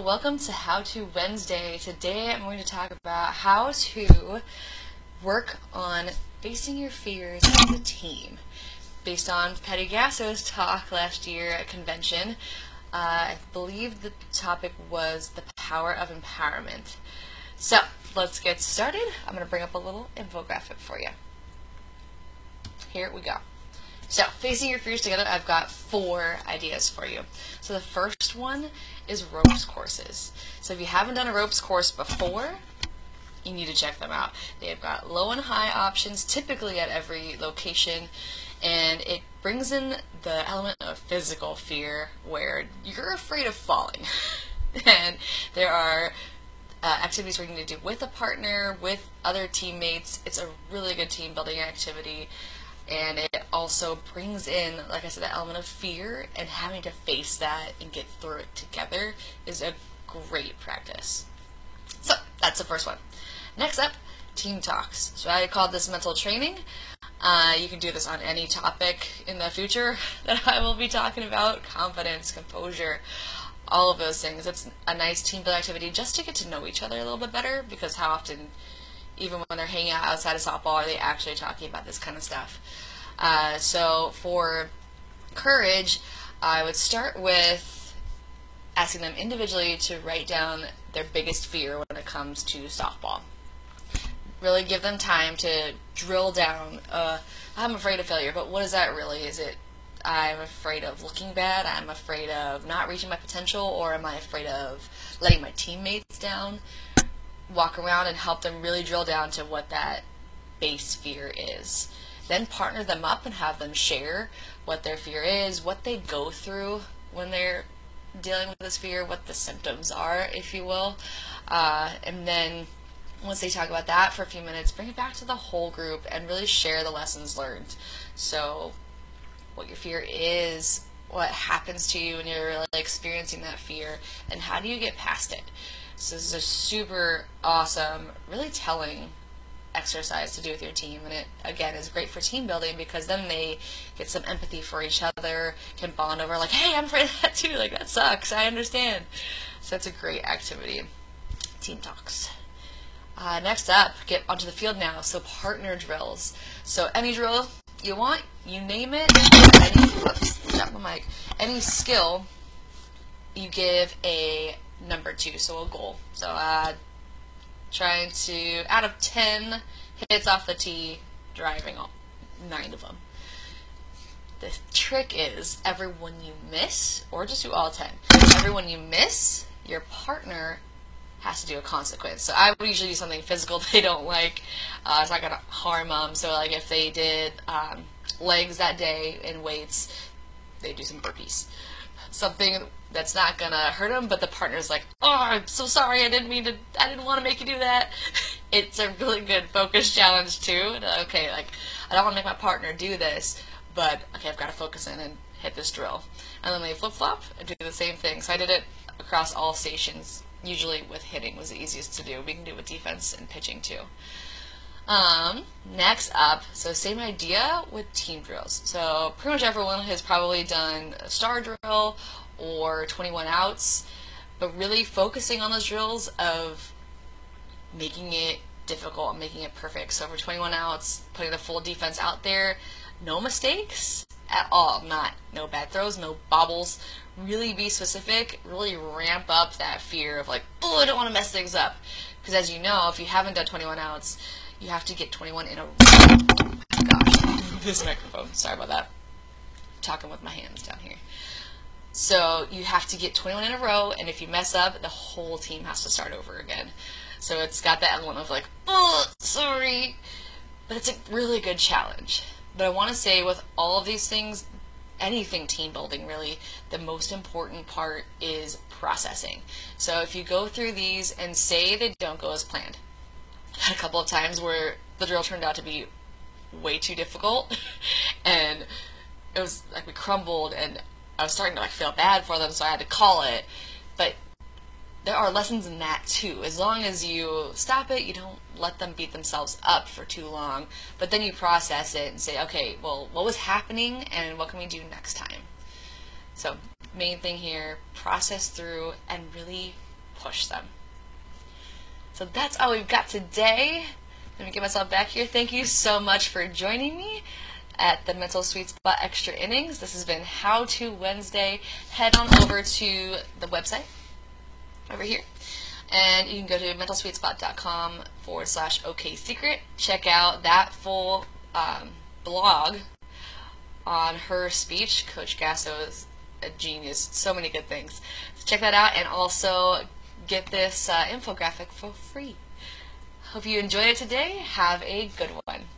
welcome to How To Wednesday. Today I'm going to talk about how to work on facing your fears as a team. Based on Patty Gasso's talk last year at convention, I believe the topic was the power of empowerment. So let's get started. I'm going to bring up a little infographic for you. Here we go. So, facing your fears together, I've got 4 ideas for you. So the first one is ropes courses. So if you haven't done a ropes course before, you need to check them out. They've got low and high options, typically at every location, and it brings in the element of physical fear where you're afraid of falling. And there are activities where you need to do with a partner, with other teammates. It's a really good team building activity. And it also brings in, like I said, the element of fear, and having to face that and get through it together is a great practice. So that's the first one. Next up, team talks. So I called this mental training. You can do this on any topic in the future that I will be talking about: confidence, composure, all of those things. It's a nice team building activity just to get to know each other a little bit better, because how often, even when they're hanging out outside of softball, are they actually talking about this kind of stuff? So for courage, I would start with asking them individually to write down their biggest fear when it comes to softball. Really give them time to drill down. I'm afraid of failure, but what is that really? Is it I'm afraid of looking bad, I'm afraid of not reaching my potential, or am I afraid of letting my teammates down? Walk around and help them really drill down to what that base fear is. Then partner them up and have them share what their fear is, what they go through when they're dealing with this fear, what the symptoms are, if you will. And then once they talk about that for a few minutes, bring it back to the whole group and really share the lessons learned. So what your fear is, what happens to you when you're really experiencing that fear, and how do you get past it. So this is a super awesome, really telling exercise to do with your team, and it again is great for team building because then they get some empathy for each other, can bond over like, hey, I'm afraid of that too, like that sucks, I understand. So that's a great activity. Team talks. Next up, get onto the field now. So partner drills. So any drill you want, you name it, any skill, you give a number to, so a goal. So trying to, out of 10 hits off the tee, driving all 9 of them. The trick is every one you miss, or just do all 10, every one you miss, your partner has to do a consequence. So I would usually do something physical they don't like. It's not going to harm them. So like if they did legs that day in weights, they do some burpees. Something that's not going to hurt them, but the partner's like, oh, I'm so sorry, I didn't want to make you do that. It's a really good focus challenge too. Okay, like, I don't want to make my partner do this, but okay, I've got to focus in and hit this drill. And then they flip-flop and do the same thing. So I did it across all stations. Usually with hitting was the easiest to do. We can do it with defense and pitching too. Next up, so same idea with team drills. So pretty much everyone has probably done a star drill or 21 outs, but really focusing on those drills of making it difficult and making it perfect. So for 21 outs, putting the full defense out there, no mistakes at all, no bad throws, no bobbles. Really be specific, really ramp up that fear of like, oh, I don't want to mess things up. Because as you know, if you haven't done 21 outs, you have to get 21 in a row. Gosh, this microphone, sorry about that. I'm talking with my hands down here. So you have to get 21 in a row, and if you mess up, the whole team has to start over again. So it's got that element of like, oh, sorry. But it's a really good challenge. But I want to say with all of these things, anything team building really, the most important part is processing. So if you go through these and say they don't go as planned, I've had a couple of times where the drill turned out to be way too difficult and it was like we crumbled and I was starting to like feel bad for them, so I had to call it. But there are lessons in that too. As long as you stop it, you don't let them beat themselves up for too long, but then you process it and say, okay, well, what was happening and what can we do next time? So main thing here, process through and really push them. So that's all we've got today. Let me get myself back here. Thank you so much for joining me at the Mental Sweet Spot Extra Innings. This has been How To Wednesday. Head on over to the website over here, and you can go to mentalsweetspot.com/OKSecret. Check out that full blog on her speech. Coach Gasso is a genius. So many good things. So check that out, and also get this infographic for free. Hope you enjoyed it today. Have a good one.